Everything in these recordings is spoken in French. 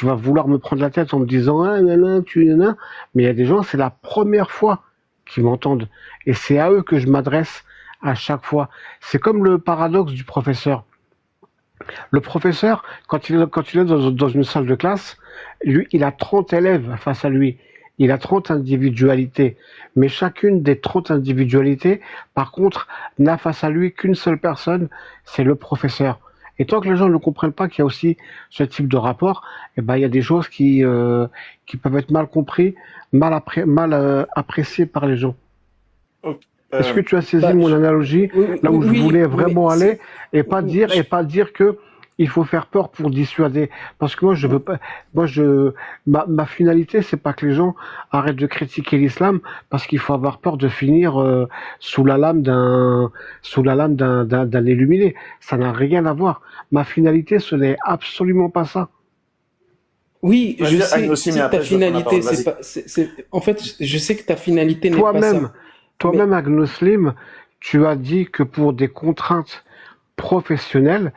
qui va vouloir me prendre la tête en me disant ah nanana, tu nanana. Mais il y a des gens, c'est la première fois qu'ils m'entendent et c'est à eux que je m'adresse à chaque fois. C'est comme le paradoxe du professeur. Le professeur, quand il est dans une salle de classe, lui, il a 30 élèves face à lui. Il a 30 individualités. Mais chacune des 30 individualités, par contre, n'a face à lui qu'une seule personne, c'est le professeur. Et tant que les gens ne comprennent pas qu'il y a aussi ce type de rapport, eh ben, il y a des choses qui peuvent être mal compris, mal appréciées par les gens. Ok. Est-ce que tu as saisi Bah, mon analogie là où je oui, voulais oui, vraiment aller et pas dire que il faut faire peur pour dissuader parce que moi je veux pas moi je ma finalité c'est pas que les gens arrêtent de critiquer l'islam parce qu'il faut avoir peur de finir sous la lame d'un illuminé, ça n'a rien à voir. Ma finalité ce n'est absolument pas ça. oui, je Vas-y, sais Agnosime, et que ta après je donne la finalité, parole. c'est Vas-y. pas, en fait, je sais que ta finalité n'est pas Toi-même ça. Mais toi-même Agnoslim, tu as dit que pour des contraintes professionnel,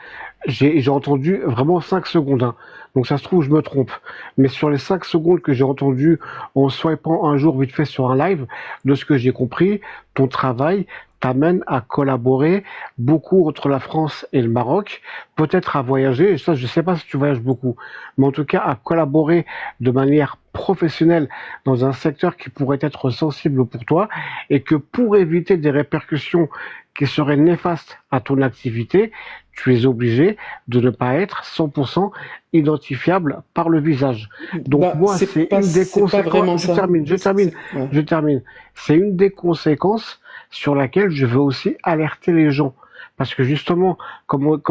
j'ai entendu vraiment 5 secondes, hein. Donc ça se trouve, je me trompe. Mais sur les 5 secondes que j'ai entendues en swipant un jour vite fait sur un live, de ce que j'ai compris, ton travail t'amène à collaborer beaucoup entre la France et le Maroc, peut-être à voyager, et ça je sais pas si tu voyages beaucoup, mais en tout cas à collaborer de manière professionnelle dans un secteur qui pourrait être sensible pour toi, et que pour éviter des répercussions qui seraient néfastes à ton activité, tu es obligé de ne pas être 100% identifiable par le visage. Donc bah, moi, c'est une des c'est pas conséquences, vraiment je ça. termine, je termine, Ouais. je termine. C'est une des conséquences sur laquelle je veux aussi alerter les gens. Parce que justement, comme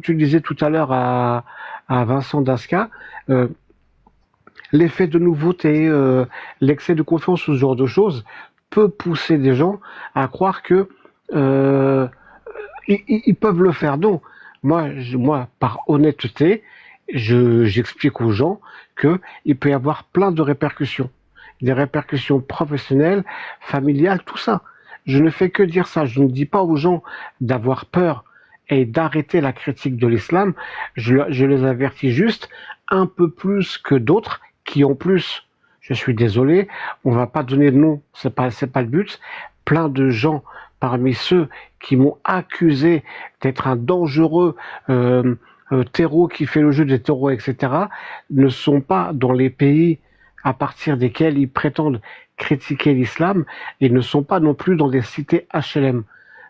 tu le disais tout à l'heure à Vincent Dasca, euh, l'effet de nouveauté, l'excès de confiance ou ce genre de choses peut pousser des gens à croire que euh, ils peuvent le faire. Non, moi, par honnêteté, j'explique aux gens que il peut y avoir plein de répercussions, des répercussions professionnelles, familiales, tout ça. Je ne fais que dire ça. Je ne dis pas aux gens d'avoir peur et d'arrêter la critique de l'islam. Je les avertis juste un peu plus que d'autres qui ont plus. Je suis désolé, on va pas donner de nom, c'est pas le but. Plein de gens parmi ceux qui m'ont accusé d'être un dangereux terreau qui fait le jeu des taureaux, etc., ne sont pas dans les pays à partir desquels ils prétendent critiquer l'islam et ne sont pas non plus dans des cités HLM.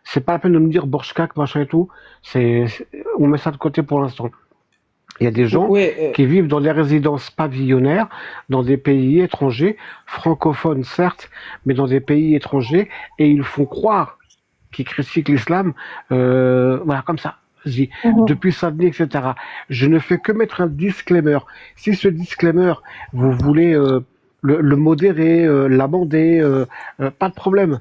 C'est pas la peine de me dire Borchkak, machin et tout. On met ça de côté pour l'instant. Il y a des gens Ouais, qui vivent dans des résidences pavillonnaires, dans des pays étrangers, francophones certes, mais dans des pays étrangers, et ils font croire qu'ils critiquent l'islam, voilà, comme ça. Vas-y, depuis samedi, etc. Je ne fais que mettre un disclaimer. Si ce disclaimer, vous voulez le modérer, l'amender, pas de problème.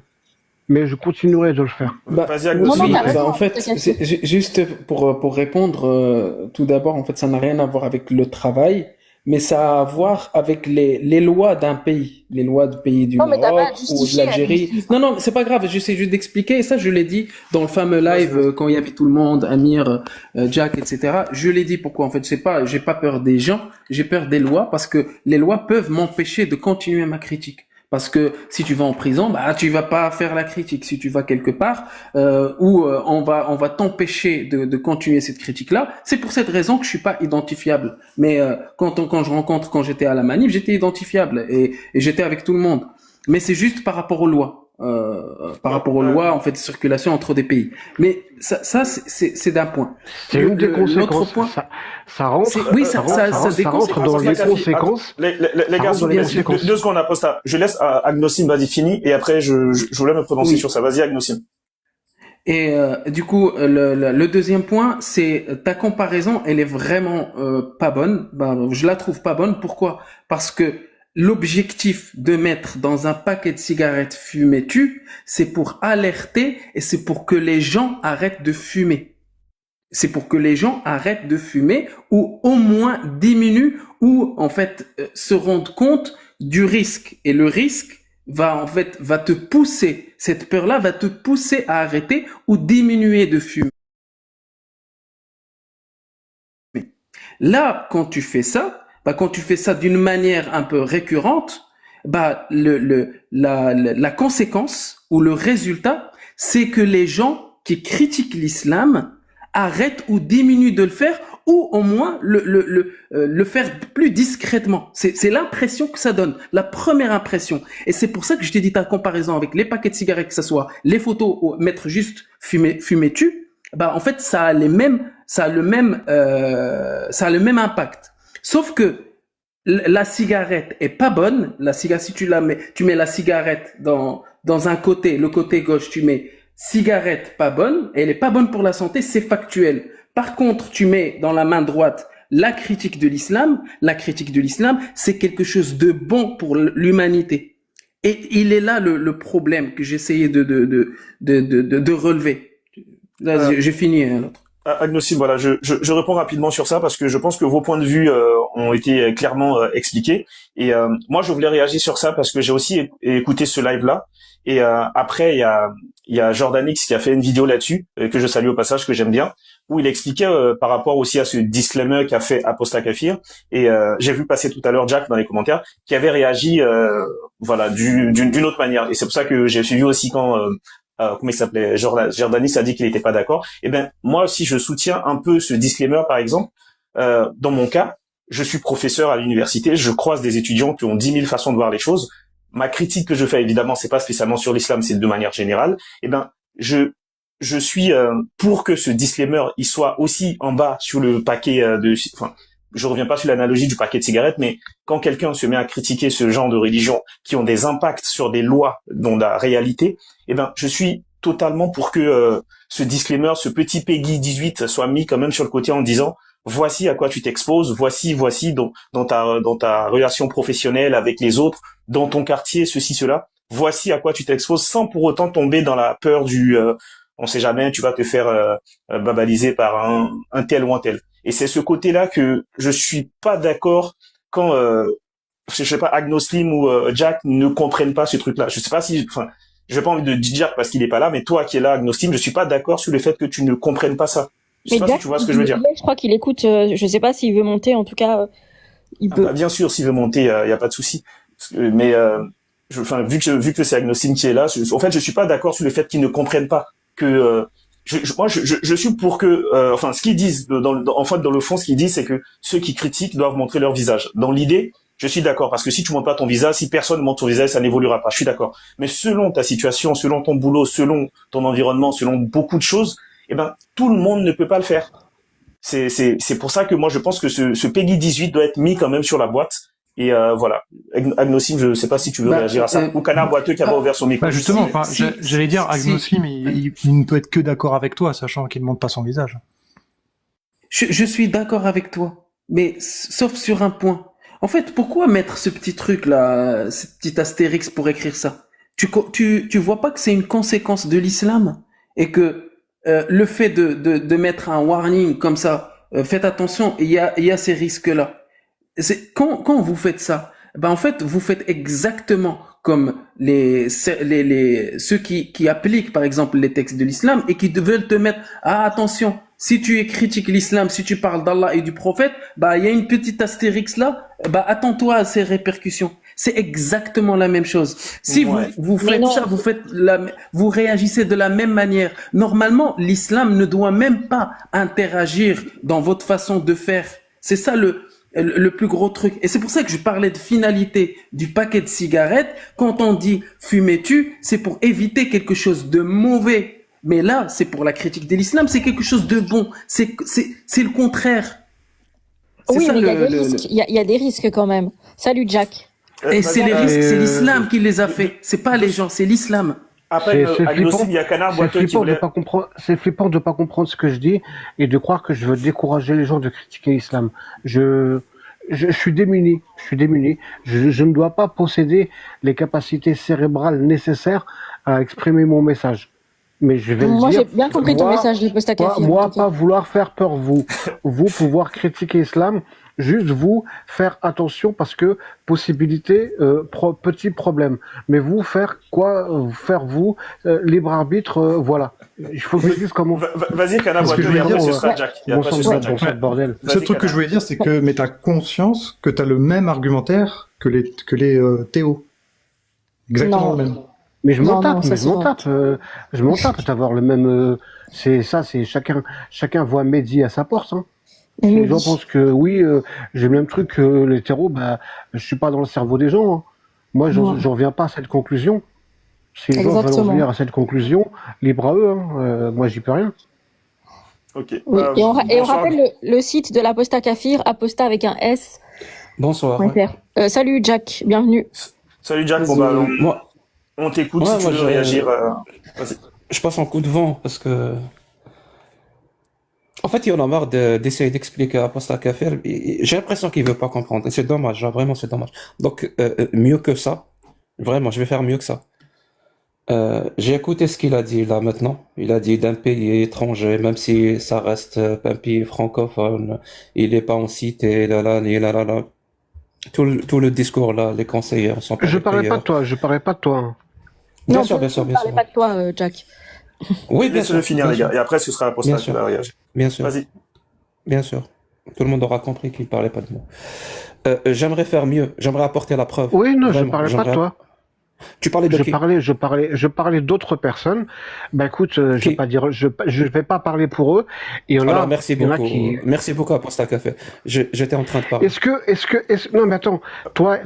Mais je continuerai de le faire. bah, Vas-y, Non, non, Agnosime, t'as oui, après. bah, raison, en fait, t'inquiète. juste pour répondre, tout d'abord, en fait, ça n'a rien à voir avec le travail, mais ça a à voir avec les lois d'un pays, les lois du pays du Non, mais t'as pas à Maroc te ou de justifier, l'Algérie. Agnesty. Non, non, c'est pas grave, j'essaie juste d'expliquer, et ça, je l'ai dit dans le fameux Vas-y, live, vas-y. quand il y avait tout le monde, Amir, Jack, etc. Je l'ai dit pourquoi, en fait, j'ai pas peur des gens, j'ai peur des lois, parce que les lois peuvent m'empêcher de continuer ma critique. Parce que si tu vas en prison, bah tu vas pas faire la critique. Si tu vas quelque part où on va t'empêcher de continuer cette critique-là, c'est pour cette raison que je suis pas identifiable. Mais quand j'étais à la manif, j'étais identifiable et j'étais avec tout le monde. Mais c'est juste par rapport aux lois. Par Bon, rapport aux lois en fait de circulation entre des pays. Mais ça c'est d'un point. C'est une des L'autre conséquences. point, Ça rentre, oui euh, ça ça rentre, ça ça ça a rentre, des ça rentre dans conséquences. les Attends, conséquences. les Ça gars, rentre dans les Bien deux, sûr. conséquences. deux secondes après ça. Je laisse Agnosime, vas-y, fini, et après, je voulais me prononcer sur Oui. ça. Vas-y, Agnosime. Et du coup, le deuxième point, c'est ta comparaison, elle est vraiment pas bonne. Ben, je la trouve pas bonne. Pourquoi? Parce que l'objectif de mettre dans un paquet de cigarettes fumées tu, c'est pour alerter et c'est pour que les gens arrêtent de fumer. C'est pour que les gens arrêtent de fumer ou au moins diminuent ou en fait se rendent compte du risque. Et le risque va te pousser, cette peur-là va te pousser à arrêter ou diminuer de fumer. Là, quand tu fais ça, bah, quand tu fais ça d'une manière un peu récurrente, bah, la conséquence ou le résultat, c'est que les gens qui critiquent l'islam arrêtent ou diminuent de le faire ou au moins le faire plus discrètement. C'est l'impression que ça donne, la première impression. Et c'est pour ça que je t'ai dit ta comparaison avec les paquets de cigarettes, que ça soit les photos ou mettre juste fumer-tu, bah en fait ça a le même impact. Sauf que la cigarette est pas bonne. Si tu mets la cigarette dans un côté, le côté gauche, tu mets cigarette pas bonne, et elle est pas bonne pour la santé, c'est factuel. Par contre, tu mets dans la main droite la critique de l'islam. La critique de l'islam, c'est quelque chose de bon pour l'humanité. Et il est là le problème que j'essayais de relever. Là, j'ai fini l'autre. Agnostic, voilà, je réponds rapidement sur ça parce que je pense que vos points de vue ont été clairement expliqués. Et moi, je voulais réagir sur ça parce que j'ai aussi écouté ce live-là. Et après, il y a Jordan X qui a fait une vidéo là-dessus, que je salue au passage, que j'aime bien, où il expliquait par rapport aussi à ce disclaimer qu'a fait Apostat Kafir. Et j'ai vu passer tout à l'heure Jack dans les commentaires, qui avait réagi voilà, d'une autre manière. Et c'est pour ça que j'ai suivi aussi quand... comment il s'appelait, Jordanis a dit qu'il n'était pas d'accord. Eh ben moi aussi je soutiens un peu ce disclaimer. Par exemple, dans mon cas, je suis professeur à l'université, je croise des étudiants qui ont 10 000 façons de voir les choses. Ma critique que je fais, évidemment, c'est pas spécialement sur l'islam, c'est de manière générale. Eh ben je suis pour que ce disclaimer il soit aussi en bas sur le paquet enfin, je reviens pas sur l'analogie du paquet de cigarettes, mais quand quelqu'un se met à critiquer ce genre de religion qui ont des impacts sur des lois dont la réalité, eh ben, je suis totalement pour que ce disclaimer, ce petit Peggy 18 soit mis quand même sur le côté en disant voici à quoi tu t'exposes, voici dans ta relation professionnelle avec les autres, dans ton quartier, ceci, cela, voici à quoi tu t'exposes sans pour autant tomber dans la peur du on sait jamais, tu vas te faire babaliser par un tel ou un tel. Et c'est ce côté-là que je suis pas d'accord quand, je sais pas, Agnoslim ou Jack ne comprennent pas ce truc-là. Je sais pas si, enfin, j'ai pas envie de dire Jack parce qu'il est pas là, mais toi qui es là, Agnoslim, je suis pas d'accord sur le fait que tu ne comprennes pas ça. Je sais pas si tu vois ce que je veux dire. Je crois qu'il écoute, je sais pas s'il veut monter, en tout cas, il peut. Bah, bien sûr, s'il veut monter, y a pas de souci. Mais, vu que c'est Agnoslim qui est là, en fait, je suis pas d'accord sur le fait qu'ils ne comprennent pas que, moi, je suis pour que, enfin, ce qu'ils disent, en fait, dans le fond, ce qu'ils disent, c'est que ceux qui critiquent doivent montrer leur visage. Dans l'idée, je suis d'accord, parce que si tu montres pas ton visage, si personne montre ton visage, ça n'évoluera pas. Je suis d'accord. Mais selon ta situation, selon ton boulot, selon ton environnement, selon beaucoup de choses, eh ben, tout le monde ne peut pas le faire. C'est pour ça que moi, je pense que ce Peggy 18 doit être mis quand même sur la boîte. Et voilà. Agnoslim, je sais pas si tu veux réagir à ça. Ou Canard Boiteux qui a pas ouvert son micro. Bah justement, enfin, j'allais dire, Agnoslim, il ne peut être que d'accord avec toi, sachant qu'il ne montre pas son visage. Je suis d'accord avec toi, mais sauf sur un point. En fait, pourquoi mettre ce petit truc là, ce petit astérix pour écrire ça? Tu vois pas que c'est une conséquence de l'islam et que le fait de mettre un warning comme ça, faites attention, il y a ces risques là. Quand vous faites ça, ben en fait vous faites exactement comme ceux qui appliquent par exemple les textes de l'islam et qui veulent te mettre attention, si tu critiques l'islam, si tu parles d'Allah et du prophète, bah il y a une petite astérix là, bah attends-toi à ces répercussions. C'est exactement la même chose. Si vous faites ça, vous réagissez de la même manière. Normalement, l'islam ne doit même pas interagir dans votre façon de faire. C'est ça le plus gros truc. Et c'est pour ça que je parlais de finalité du paquet de cigarettes. Quand on dit fumez-tu, c'est pour éviter quelque chose de mauvais. Mais là, c'est pour la critique de l'islam, c'est quelque chose de bon. C'est le contraire. Oui, mais il y a des risques quand même. Salut Jack. Et c'est les risques, c'est l'islam qui les a fait. C'est pas les gens, c'est l'islam. Après, il y a Canard Boiteux qui voulait... C'est flippant de pas comprendre ce que je dis et de croire que je veux décourager les gens de critiquer l'islam. Je suis démuni. Je ne dois pas posséder les capacités cérébrales nécessaires à exprimer mon message. Mais je vais moi, le dire. Moi, j'ai bien compris ton message de Apostat Kafir. Moi, pas vouloir faire peur, vous pouvoir critiquer l'islam juste vous faire attention parce que possibilité, petit problème. Mais vous faire quoi? Faire vous libre arbitre, voilà. Il faut que je dise comment. Vas-y, Kana, Ce que je et voulais après dire, ce sera Jack. Et Bon après sang ce de sera bon Jack. sang de bordel. Le seul truc que je voulais dire, c'est que, mais t'as conscience que t'as le même argumentaire que les Théo. Exactement Non. le même. Mais je m'en Non, tape, non, ça, mais je c'est m'en vrai. tape. Je m'en tape d'avoir le même. C'est ça, c'est chacun voit Mehdi à sa porte. Hein. Mais Si les oui. gens pensent que oui, j'ai le même truc que les terreaux, bah, je suis pas dans le cerveau des gens. Hein. Moi, Ouais. j'en reviens pas à cette conclusion. Si les gens veulent en Exactement. venir à cette conclusion, libre à eux. Hein. Moi, j'y peux rien. Ok. Oui. Et on Bonsoir. rappelle le site de l'Aposta Kafir, aposta avec un S. Bonsoir. Salut Jack, bienvenue. Salut Jack, bon bah Moi, on t'écoute Ouais, si tu moi, veux je- réagir. Vas-y. je passe en coup de vent parce que, en fait, il en a marre d'essayer d'expliquer à Aposta Kafir. J'ai l'impression qu'il veut pas comprendre. Et c'est dommage, genre, vraiment, c'est dommage. Donc, mieux que ça, vraiment, je vais faire mieux que ça. J'ai écouté ce qu'il a dit là maintenant. Il a dit d'un pays étranger, même si ça reste un pays francophone, il est pas en cité, là. Tout le discours là, les conseillers sont pas Je des parlais pas payeurs. de toi. Je parlais pas de toi. Hein. Bien Non, sûr, bien sûr, je bien parlais sûr. pas de toi, Jack. Oui, bien Laisse-le sûr, finir, bien les gars. sûr, Et après, ce sera Apostat bien qui sûr, va réagir. bien sûr, Vas-y. bien sûr. Tout le monde aura compris qu'il parlait pas de moi. J'aimerais faire mieux. J'aimerais apporter la preuve. Oui, non, je Vraiment, parlais pas de j'aimerais. toi. Tu parlais de qui? Je parlais d'autres personnes. Bah écoute, je vais Qui? pas dire, je vais pas parler pour eux. Et Alors, merci il y en a beaucoup. qui. Merci beaucoup, Apostat Café. J'étais en train de parler. Non, mais attends, toi,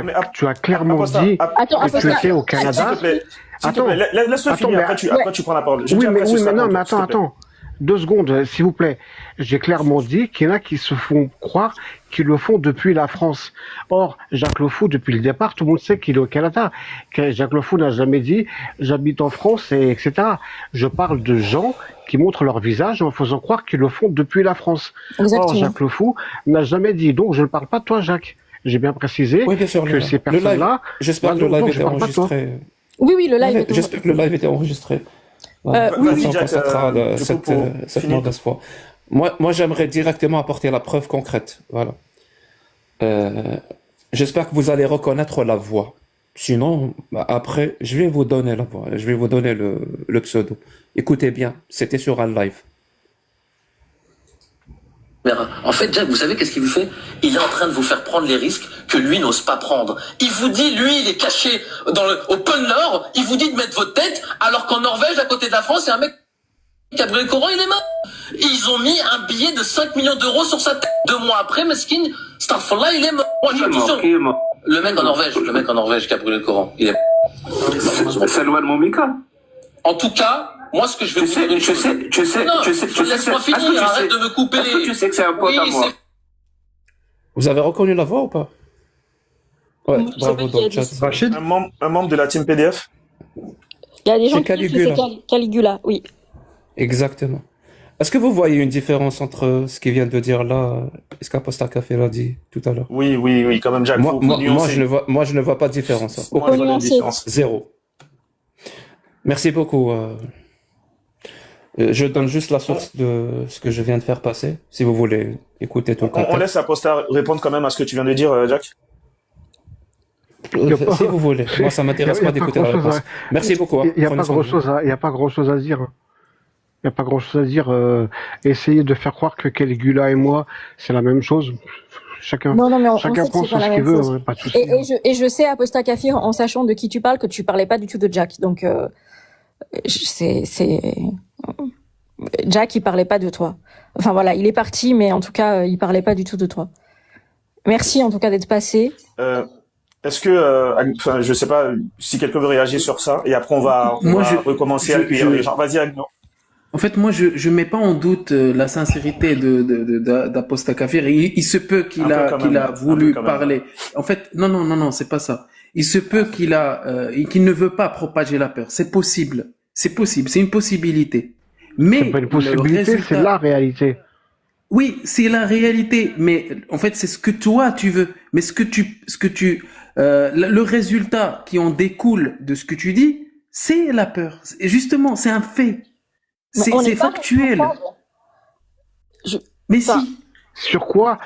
Mais tu as clairement Apostat, dit Attends, que tu Apostat. étais au s'il te Canada. plaît, s'il te Attends, plaît, laisse-le attends, finir. mais Après, tu prends la parole. J'ai oui, dit mais après, ce oui, mais sera non, ton mais tour, s'il te plaît. attends. 2 secondes, s'il vous plaît. J'ai clairement dit qu'il y en a qui se font croire qu'ils le font depuis la France. Or, Jacques Le Fou, depuis le départ, tout le monde sait qu'il est au Canada. Jacques Le Fou n'a jamais dit j'habite en France, etc. Je parle de gens qui montrent leur visage en faisant croire qu'ils le font depuis la France. Or, Exactement. Jacques Le Fou n'a jamais dit. Donc, je ne parle pas de toi, Jacques. J'ai bien précisé Oui, bien sûr. que ces personnes-là. J'espère que le live donc, je était parle pas de toi. enregistré. Oui, le live Ouais, est j'espère que le live était enregistré. Voilà. oui, Comme Vas-y, ça, on Jack, constatera du coup, pour cette finir. mauvaise foi. Moi, j'aimerais directement apporter la preuve concrète. Voilà. J'espère que vous allez reconnaître la voix. Sinon, bah, après, je vais vous donner la voix. Je vais vous donner le pseudo. Écoutez bien, c'était sur un live. En fait, Jack, vous savez qu'est-ce qu'il vous fait? Il est en train de vous faire prendre les risques que lui n'ose pas prendre. Il vous dit, lui, il est caché au pôle Nord, il vous dit de mettre votre tête, alors qu'en Norvège, à côté de la France, il y a un mec qui a brûlé le Coran, il est mort. Ils ont mis un billet de 5 millions d'euros sur sa tête. 2 mois après, Meskin, Starfallah, il est mort. Moi, je suis sûr. Le mec en Norvège qui a brûlé le Coran, il est mort. Salwan Momika. En tout cas, moi, ce que je vais vous dire une chose. Laisse-moi finir, arrête de me couper Est-ce que tu sais que c'est un pote à moi? Vous avez reconnu la voix ou pas? Ouais, Je sais bravo pas qui dans a le dit chat. ça. Rachid? Un membre de la team PDF. Il y a des gens C'est qui disent que Caligula. c'est Caligula, oui. Exactement. Est-ce que vous voyez une différence entre ce qu'il vient de dire là et ce qu'Apostat Café l'a dit tout à l'heure? Oui, quand même, Jack. Moi, Faut moi, nuancer. moi, je ne vois pas de différence. Hein. Moi, je vois la nuancer. différence. Zéro. Merci beaucoup. Je donne juste la source de ce que je viens de faire passer, si vous voulez écouter tout le On contexte. laisse Apostat répondre quand même à ce que tu viens de dire, Jack. Si vous voulez. Moi, ça m'intéresse Y a pas pas d'écouter la grand-chose, réponse. Merci beaucoup. Hein. Il n'y a Prenez pas soin de vous. grand-chose à, il y a pas grand-chose à dire. Il n'y a pas grand-chose à dire. Essayer de faire croire que Caligula et moi, c'est la même chose. Chacun, Non, mais on chacun sait que prend c'est sur pas ce la qu'il même veut, chose. hein, pas de souci. Et je sais, Apostat Kafir, en sachant de qui tu parles, que tu parlais pas du tout de Jack. Donc, Jack, il parlait pas de toi. Enfin voilà, il est parti, mais en tout cas, il parlait pas du tout de toi. Merci en tout cas d'être passé. Est-ce que, enfin, je sais pas si quelqu'un veut réagir sur ça, et après on va recommencer à accueillir les gens. Vas-y, Agno. En fait, moi, je mets pas en doute la sincérité d'Apostat Kafir. Il se peut qu'il Un peu quand même. a Un voulu peu quand même. parler. En fait, non, c'est pas ça. Il se peut qu'il ne veut pas propager la peur. C'est possible. C'est une possibilité. Mais C'est pas une possibilité, le résultat- c'est la réalité. Oui, c'est la réalité, mais en fait, c'est ce que toi tu veux. Mais le résultat qui en découle de ce que tu dis, c'est la peur. Et justement, c'est un fait. Mais on C'est n'est pas factuel. responsables. Mais Enfin, si. Sur quoi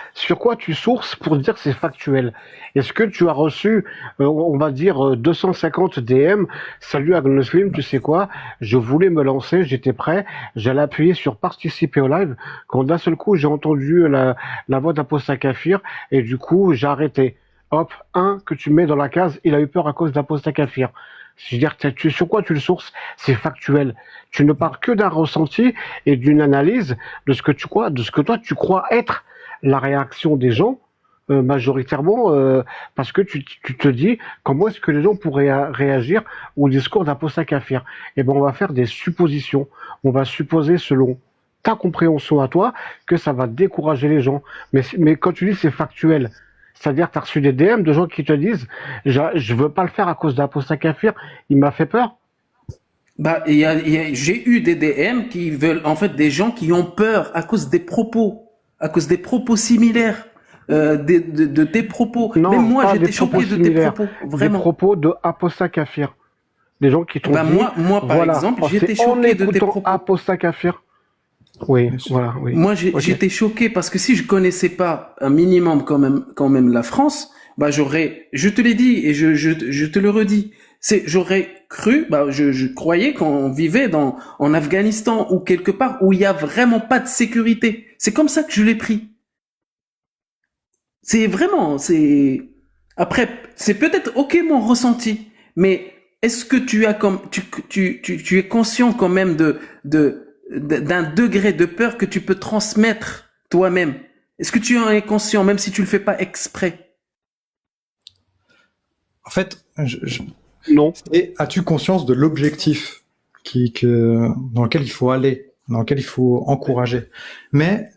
tu sources pour dire que c'est factuel? Est-ce que tu as reçu, on va dire, 250 DM? Salut Agnoslim, tu sais quoi? Je voulais me lancer, j'étais prêt, j'allais appuyer sur participer au live, quand d'un seul coup j'ai entendu la voix d'Aposta Kafir, et du coup j'ai arrêté. Hop, un que tu mets dans la case, il a eu peur à cause d'Aposta Kafir. C'est-à-dire, sur quoi tu le sources? C'est factuel. Tu ne parles que d'un ressenti et d'une analyse de ce que tu crois, de ce que toi tu crois être la réaction des gens, majoritairement, parce que tu te dis comment est-ce que les gens pourraient réagir au discours d'Aposta Kafir. Eh ben, on va faire des suppositions. On va supposer selon ta compréhension à toi que ça va décourager les gens. Mais quand tu dis c'est factuel, c'est-à-dire, tu as reçu des DM de gens qui te disent, je veux pas le faire à cause d'Aposta Kafir, il m'a fait peur. Bah, j'ai eu des DM qui veulent, en fait, des gens qui ont peur à cause des propos similaires, de tes propos. Non, Même moi, pas j'étais des choqué propos de tes similaires, propos, des vraiment. propos de Aposta Kafir. Des gens qui t'ont Bah, dit, moi, par voilà, exemple, oh, j'étais c'est en choqué de tes écoutant propos. Aposta Kafir. Oui, voilà, oui. Moi, Ok. j'étais choqué parce que si je connaissais pas un minimum quand même la France, bah je te l'ai dit et je te le redis, j'aurais cru, bah je croyais qu'on vivait en Afghanistan ou quelque part où il y a vraiment pas de sécurité. C'est comme ça que je l'ai pris. Après, c'est peut-être ok mon ressenti, mais est-ce que tu as comme tu es conscient quand même d'un degré de peur que tu peux transmettre toi-même? Est-ce que tu en es conscient même si tu le fais pas exprès? En fait, Non. et as-tu conscience de l'objectif dans lequel il faut aller, dans lequel il faut encourager? Mais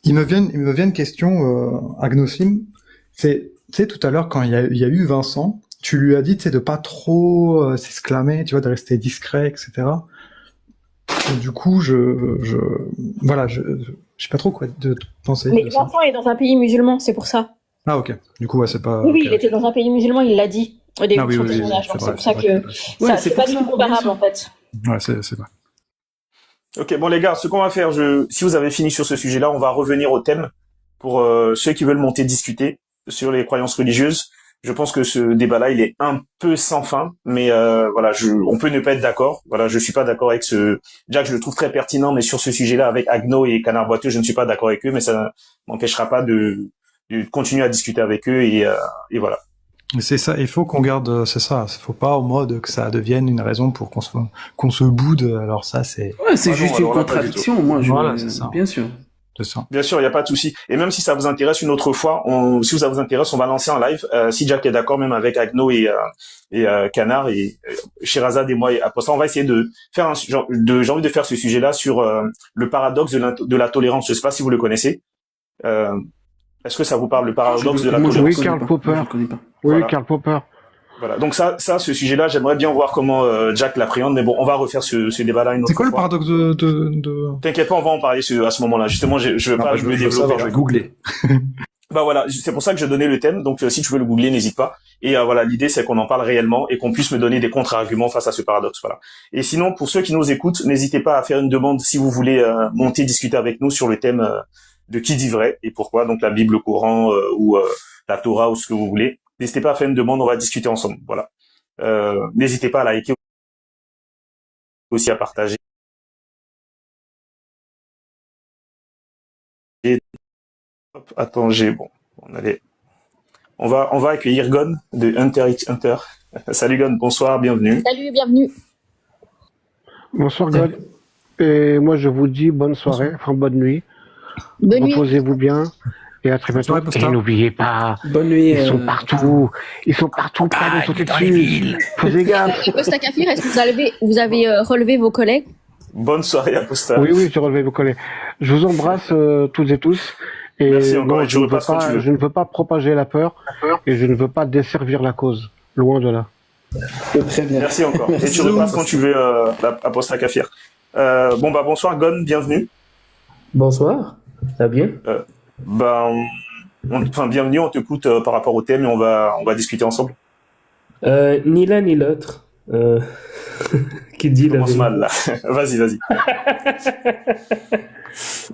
il me vient une question, Agnosim. Tu sais, tout à l'heure, quand il y a eu Vincent, tu lui as dit, tu sais, de pas trop s'exclamer, tu vois, de rester discret, etc. Et du coup, voilà, je sais pas trop quoi de penser Mais de ça. Vincent est dans un pays musulman, c'est pour ça. Ah, ok. Du coup, ouais, c'est pas... Oui, ok, il était dans un pays musulman, il l'a dit au début Ah de oui, son oui, oui, témoignage. c'est Donc vrai, c'est pour ça c'est que vrai. Ouais, c'est pas du tout bien comparable sûr. en fait. Ouais, c'est vrai. Ok, bon les gars, ce qu'on va faire, si vous avez fini sur ce sujet-là, on va revenir au thème pour ceux qui veulent monter discuter sur les croyances religieuses. Je pense que ce débat-là, il est un peu sans fin, mais voilà, on peut ne pas être d'accord. Voilà, je suis pas d'accord avec Jack, je le trouve très pertinent, mais sur ce sujet-là, avec Agno et Canard Boiteux, je ne suis pas d'accord avec eux, mais ça m'empêchera pas de continuer à discuter avec eux et voilà. C'est ça, il faut qu'on garde, c'est ça. Il faut pas au mode que ça devienne une raison pour qu'on se boude. Alors ça, c'est... Ouais, c'est Ah non, juste une alors là, pas du contradiction. Moi, Voilà, c'est ça. bien sûr. C'est ça. Bien sûr, il n'y a pas de souci. Et même si ça vous intéresse une autre fois, si ça vous intéresse, on va lancer un live. Si Jack est d'accord, même avec Agno et Canard et Sherazade et moi et Apostat, on va essayer de faire j'ai envie de faire ce sujet-là sur le paradoxe de la tolérance. Je sais pas si vous le connaissez. Est-ce que ça vous parle, le paradoxe de la Moi, je tolérance? Oui, Karl Popper. Moi, je connais pas. Oui, Voilà. Karl Popper. Voilà. Donc ce sujet-là, j'aimerais bien voir comment Jack l'appréhende. Mais bon, on va refaire ce débat-là une autre C'est quoi le fois. paradoxe de... T'inquiète pas, on va en parler à ce moment-là. Justement, je veux pas, je veux développer. je vais googler. Bah voilà, c'est pour ça que je donnais le thème. Donc si tu veux le googler, n'hésite pas. Et voilà, l'idée c'est qu'on en parle réellement et qu'on puisse me donner des contre-arguments face à ce paradoxe. Voilà. Et sinon, pour ceux qui nous écoutent, n'hésitez pas à faire une demande si vous voulez monter discuter avec nous sur le thème de qui dit vrai et pourquoi. Donc la Bible, le Coran ou la Torah ou ce que vous voulez. N'hésitez pas à faire une demande, on va discuter ensemble. Voilà. N'hésitez pas à liker aussi, à partager. Hop, attends, on va accueillir Gon de Hunter x Hunter. Salut Gon, bonsoir, bienvenue. Salut, bienvenue. Bonsoir, God. Et moi, je vous dis bonne soirée, enfin bonne nuit. Bonne nuit. Reposez-vous bien. Et à très bientôt. soirée, Apostat. Et n'oubliez pas, Bonne nuit. ils sont partout. Ils sont partout. Pas de sauter dessus. Faisez gaffe. Aposta Kafir, est-ce que vous avez relevé vos collègues? Bonne soirée, Apostat. Oui, j'ai relevé vos collègues. Je vous embrasse toutes et tous. Et Merci encore, non, et tu repasses quand tu veux. je ne veux pas propager la peur et je ne veux pas desservir la cause. Loin de là. Très bien. Merci encore. Et tu repasses quand tu veux, Apostat Kafir. Bon bah bonsoir Gon, bienvenue. Bonsoir, ça va bien? Bienvenue, on t'écoute par rapport au thème et on va discuter ensemble. Ni l'un ni l'autre. qui dit Ça la commence vérité. mal là. Vas-y.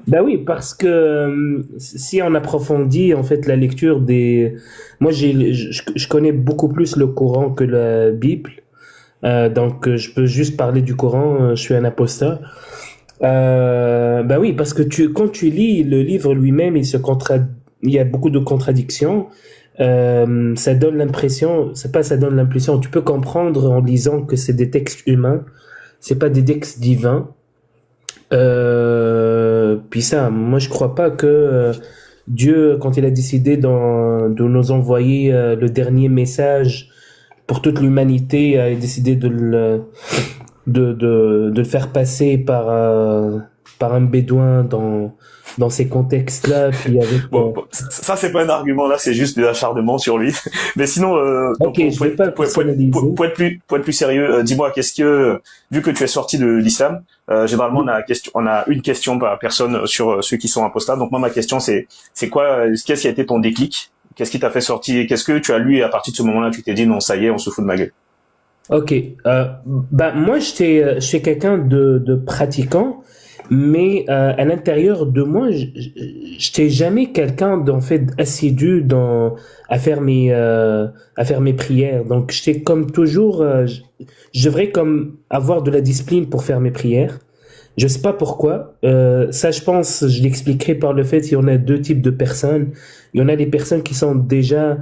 Bah oui, parce que si on approfondit en fait la lecture des, moi je connais beaucoup plus le Coran que la Bible, donc je peux juste parler du Coran. Je suis un apostat. Bah oui, parce que quand tu lis le livre lui-même, il y a beaucoup de contradictions. Ça donne l'impression, c'est pas ça donne l'impression, tu peux comprendre en lisant que c'est des textes humains, c'est pas des textes divins. Puis ça, moi je crois pas que Dieu, quand il a décidé de nous envoyer le dernier message pour toute l'humanité, a décidé de le faire passer par un bédouin dans ces contextes-là, puis avec Bon, ça c'est pas un argument là, c'est juste des acharnements sur lui. Mais sinon, ok, je vais pas personnaliser. pour être plus sérieux, dis-moi, vu que tu es sorti de l'islam, généralement on a une question par personne sur ceux qui sont apostats. Donc moi ma question c'est quoi, qu'est-ce qui a été ton déclic? Qu'est-ce qui t'a fait sortir? Qu'est-ce que tu as lu et à partir de ce moment-là tu t'es dit non, ça y est, on se fout de ma gueule? Ok, bah moi j'étais quelqu'un de pratiquant, mais à l'intérieur de moi, j'étais jamais quelqu'un d'en fait assidu à faire mes prières. Donc j'étais comme toujours, je devrais comme avoir de la discipline pour faire mes prières. Je sais pas pourquoi. Ça, je pense, je l'expliquerai par le fait qu'il y en a deux types de personnes. Il y en a des personnes qui sont déjà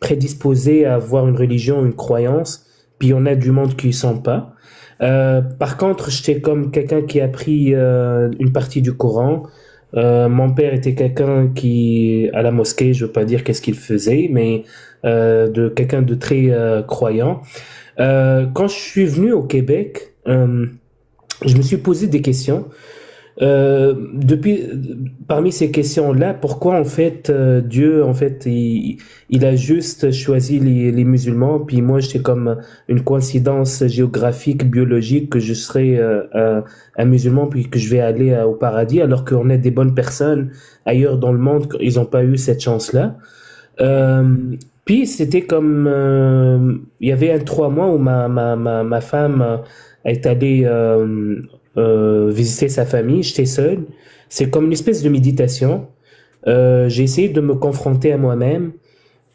prédisposées à avoir une religion, une croyance, puis il y en a du monde qui ne sont pas. Par contre, j'étais comme quelqu'un qui a pris une partie du Coran. Mon père était quelqu'un qui, à la mosquée, je veux pas dire qu'est-ce qu'il faisait, mais de quelqu'un de très croyant. Quand je suis venu au Québec, je me suis posé des questions. Parmi ces questions-là, pourquoi en fait Dieu en fait il a juste choisi les musulmans, puis moi j'étais comme une coïncidence géographique, biologique que je serais un musulman puis que je vais aller au paradis, alors qu'on a des bonnes personnes ailleurs dans le monde, ils n'ont pas eu cette chance-là. Puis c'était comme il y avait 3 mois où ma femme est allée visiter sa famille, j'étais seul. C'est comme une espèce de méditation. J'ai essayé de me confronter à moi-même,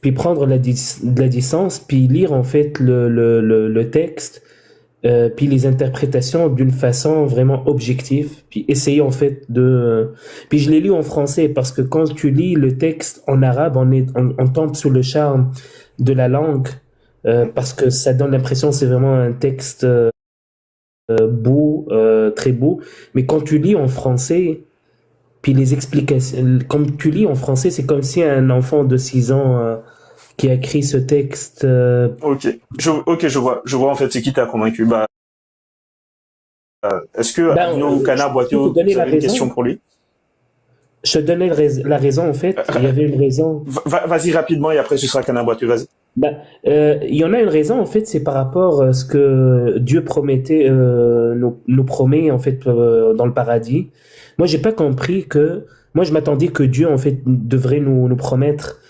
puis prendre de la distance, puis lire en fait le texte, puis les interprétations d'une façon vraiment objective, puis essayer en fait puis je l'ai lu en français parce que quand tu lis le texte en arabe, on tombe sous le charme de la langue, parce que ça donne l'impression que c'est vraiment un texte beau, très beau. Mais quand tu lis en français, puis les explications, comme tu lis en français, c'est comme si un enfant de 6 ans qui a écrit ce texte. Ok, je vois en fait c'est qui t'a convaincu. Est-ce que Agno Kana Boiteux, vous avez une question pour lui? Je te donnais la raison en fait. Il y avait une raison. Vas-y rapidement et après ce sera Kana Boiteux, vas-y. Il y en a une raison en fait, c'est par rapport à ce que Dieu promettait, nous promet en fait dans le paradis. Moi, j'ai pas compris moi je m'attendais que Dieu en fait devrait nous promettre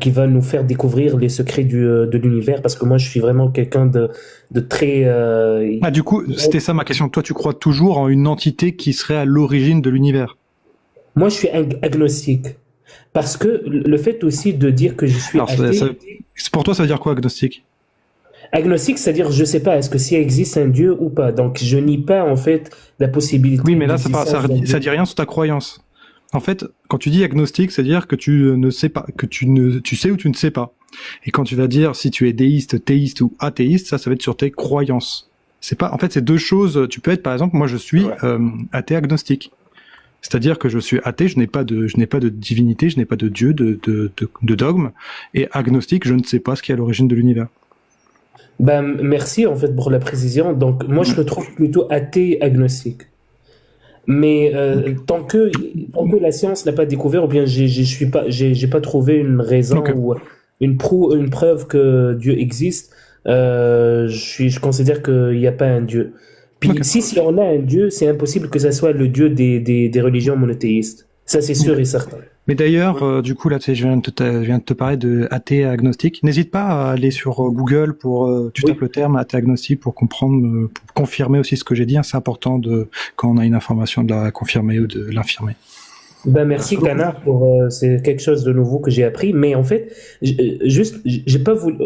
qu'il va nous faire découvrir les secrets de l'univers, parce que moi je suis vraiment quelqu'un de très. Du coup, c'était ça ma question. Toi, tu crois toujours en une entité qui serait à l'origine de l'univers? Moi, je suis agnostique. Parce que le fait aussi de dire que je suis athée... Pour toi, ça veut dire quoi, agnostique? Agnostique, c'est-à-dire, je sais pas, est-ce que s'il existe un Dieu ou pas. Donc, je nie pas, en fait, la possibilité... Oui, mais là, ça dit rien sur ta croyance. En fait, quand tu dis agnostique, c'est-à-dire que tu ne sais pas, tu sais ou tu ne sais pas. Et quand tu vas dire si tu es déiste, théiste ou athéiste, ça va être sur tes croyances. En fait, c'est deux choses. Tu peux être, par exemple, moi, je suis athée agnostique. C'est-à-dire que je suis athée, je n'ai pas de divinité, je n'ai pas de Dieu, de dogme, et agnostique, je ne sais pas ce qui est à l'origine de l'univers. Merci en fait pour la précision. Donc moi je me trouve plutôt athée agnostique. Mais tant que la science n'a pas découvert, ou bien j'ai pas trouvé une raison ou une preuve que Dieu existe, je considère qu'il n'y a pas un Dieu. Puis si on a un Dieu, c'est impossible que ça soit le Dieu des religions monothéistes. Ça, c'est sûr et certain. Mais d'ailleurs, du coup, là, tu sais, je viens de te parler de athée agnostique. N'hésite pas à aller sur Google pour, tu tapes le terme athée agnostique pour comprendre, pour confirmer aussi ce que j'ai dit. Hein. C'est important quand on a une information de la confirmer ou de l'infirmer. Ben merci Canard pour c'est quelque chose de nouveau que j'ai appris. Mais en fait, j'ai pas voulu,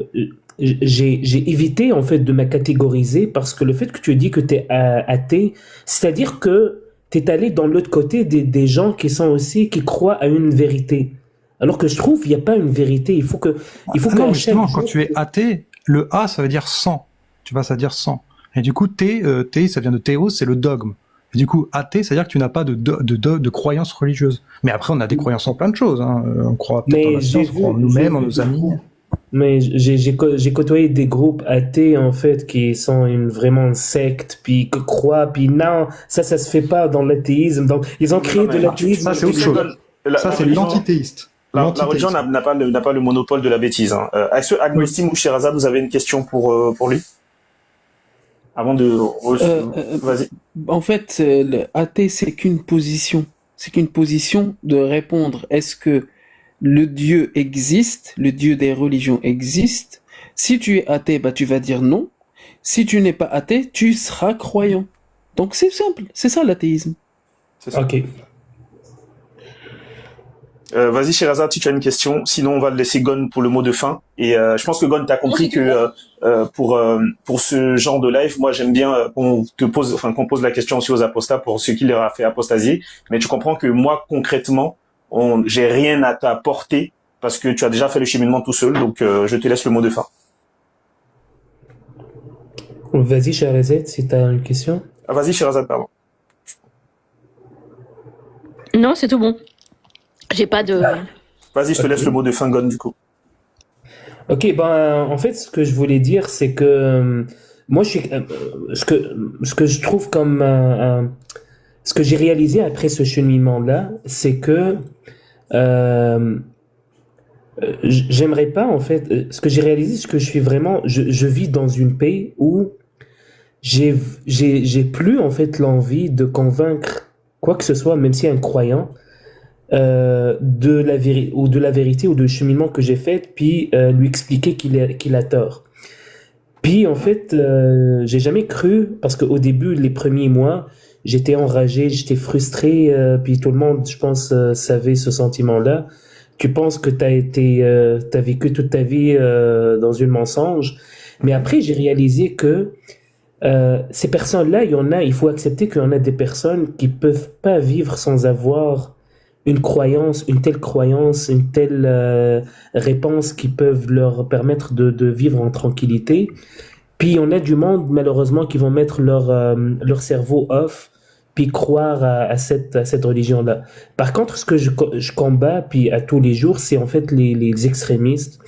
j'ai évité en fait de me catégoriser parce que le fait que tu dis que t'es athée, c'est-à-dire que t'es allé dans l'autre côté des gens qui croient à une vérité. Alors que je trouve il n'y a pas une vérité. Il faut non, justement, quand tu es athée, le A ça veut dire sans. Tu vois, ça veut dire sans. Et du coup, T, ça vient de théos, c'est le dogme. Et du coup, athée, c'est-à-dire que tu n'as pas de croyances religieuses. Mais après, on a des croyances en plein de choses. Hein. On croit peut-être en la science, on croit en nous-mêmes, en nos amis. Mais j'ai côtoyé des groupes athées en fait qui sont vraiment une secte puis que croient puis non ça se fait pas dans l'athéisme donc ils ont créé de l'athéisme. Ça c'est autre chose. Ça c'est l'antithéiste. La religion n'a pas le monopole de la bêtise. Hein. Est-ce que Agnostim ou Sherazade, vous avez une question pour lui avant de vas-y. En fait, le athée c'est qu'une position. C'est qu'une position de répondre. Est-ce que le Dieu existe, le Dieu des religions existe. Si tu es athée, bah tu vas dire non. Si tu n'es pas athée, tu seras croyant. Donc c'est simple, c'est ça l'athéisme. C'est ça. Ok. Vas-y Sherazade, si tu as une question, sinon on va laisser Gon pour le mot de fin. Et je pense que Gon, t'as compris que pour ce genre de live, moi j'aime bien qu'on pose la question aussi aux apostats pour ce qui leur a fait apostasier. Mais tu comprends que moi concrètement, j'ai rien à t'apporter parce que tu as déjà fait le cheminement tout seul, donc je te laisse le mot de fin. Vas-y Sherazade, si tu as une question. Ah, vas-y Sherazade, pardon. Non, c'est tout bon. J'ai pas de... Vas-y, je te laisse le mot de fin, Gon, du coup. Ok, en fait, ce que je voulais dire, c'est que moi, ce que je trouve comme... ce que j'ai réalisé après ce cheminement-là, c'est que j'aimerais pas, en fait... ce que j'ai réalisé, c'est que je suis vraiment... Je vis dans une paix où j'ai plus, en fait, l'envie de convaincre quoi que ce soit, même si un croyant... de la vérité ou de cheminement que j'ai fait, puis lui expliquer qu'il a tort. Puis en fait, j'ai jamais cru, parce qu'au début, les premiers mois, j'étais enragé, j'étais frustré, puis tout le monde, je pense, savait ce sentiment-là. Tu penses que t'as vécu toute ta vie dans une mensonge, mais après j'ai réalisé que ces personnes-là, il faut accepter qu'il y en a des personnes qui peuvent pas vivre sans avoir une telle réponse qui peuvent leur permettre de vivre en tranquillité. Puis on a du monde, malheureusement, qui vont mettre leur cerveau off, puis croire à cette religion-là. Par contre, ce que je combats, puis à tous les jours, c'est en fait les extrémistes,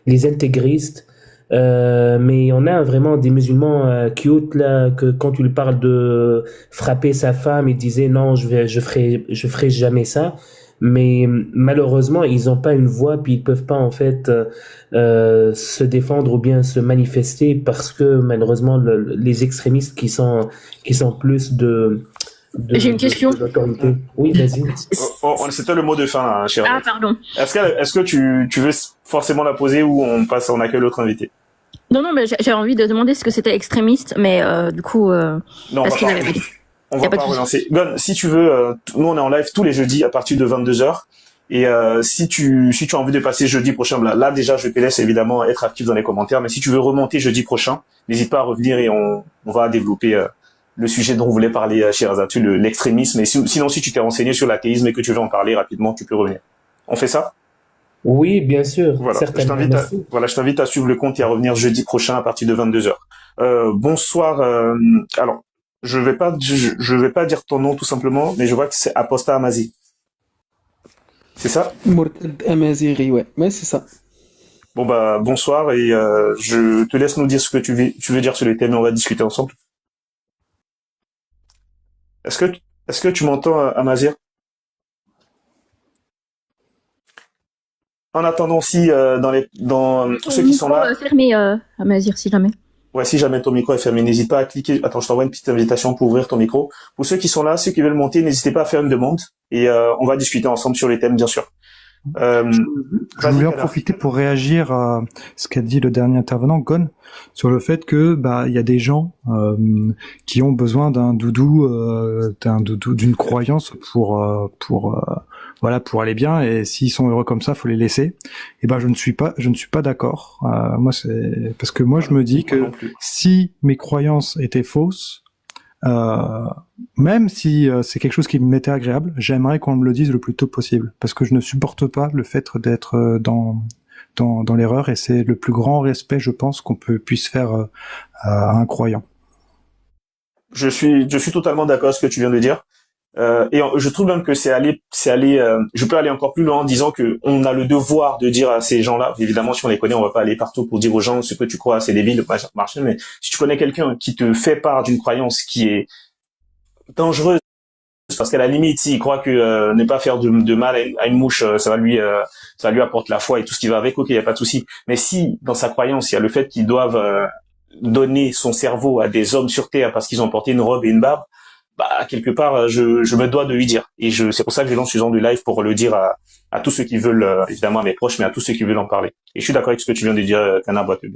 les intégristes, mais on a vraiment des musulmans cute là, que quand tu lui parles de frapper sa femme, ils disaient non, je ferai jamais ça. Mais malheureusement, ils n'ont pas une voix, puis ils peuvent pas en fait se défendre ou bien se manifester parce que malheureusement les extrémistes qui sont plus J'ai une question. Oui, vas-y. C'était le mot de fin, hein, cher. Ah, pardon. Est-ce que tu veux forcément la poser ou on accueille l'autre invité? Non, mais j'ai envie de demander ce que c'était extrémiste, mais du coup, non, parce qu'il avait... On va pas relancer. Gon, si tu veux, nous on est en live tous les jeudis à partir de 22h. Et si tu as envie de passer jeudi prochain, là déjà je te laisse évidemment être actif dans les commentaires. Mais si tu veux remonter jeudi prochain, n'hésite pas à revenir et on va développer le sujet dont vous voulez parler, Sherazade, l'extrémisme. Et sinon, si tu t'es renseigné sur l'athéisme et que tu veux en parler rapidement, tu peux revenir. On fait ça? Oui, bien sûr. Voilà. Je t'invite à suivre le compte et à revenir jeudi prochain à partir de 22h. Bonsoir. Alors, je vais pas dire ton nom tout simplement, mais je vois que c'est Apostat Amazi. C'est ça? Mortad Amaziri, ouais, c'est ça. Bon bah bonsoir et je te laisse nous dire ce que tu veux dire sur les thèmes et on va discuter ensemble. Est-ce que tu m'entends, Amazir? En attendant, si dans ceux qui sont là, fermé Amazir si jamais. Ouais, si jamais ton micro est fermé, n'hésite pas à cliquer. Attends, je t'envoie une petite invitation pour ouvrir ton micro. Pour ceux qui sont là, ceux qui veulent monter, n'hésitez pas à faire une demande et on va discuter ensemble sur les thèmes, bien sûr. Je voulais en profiter pour réagir à ce qu'a dit le dernier intervenant, Gon, sur le fait que il y a des gens qui ont besoin d'un doudou, d'une croyance pour aller bien, et s'ils sont heureux comme ça, faut les laisser. Et je ne suis pas d'accord. Moi, c'est parce que moi je me dis que si mes croyances étaient fausses, même si c'est quelque chose qui m'était agréable, j'aimerais qu'on me le dise le plus tôt possible, parce que je ne supporte pas le fait d'être dans l'erreur, et c'est le plus grand respect, je pense, qu'on puisse faire à un croyant. Je suis totalement d'accord avec ce que tu viens de dire. Et je trouve même que je peux aller encore plus loin en disant que on a le devoir de dire à ces gens-là, évidemment, si on les connaît, on va pas aller partout pour dire aux gens ce que tu crois, c'est débile, marcher, mais si tu connais quelqu'un qui te fait part d'une croyance qui est dangereuse, parce qu'à la limite, s'il croit que ne pas faire de mal à une mouche, ça lui apporte la foi et tout ce qui va avec, ok, y a pas de souci. Mais si dans sa croyance, il y a le fait qu'ils doivent donner son cerveau à des hommes sur terre parce qu'ils ont porté une robe et une barbe, quelque part, je me dois de lui dire. Et c'est pour ça que je lance ce genre de live, pour le dire à tous ceux qui veulent, évidemment à mes proches, mais à tous ceux qui veulent en parler. Et je suis d'accord avec ce que tu viens de dire, Canard Boiteux.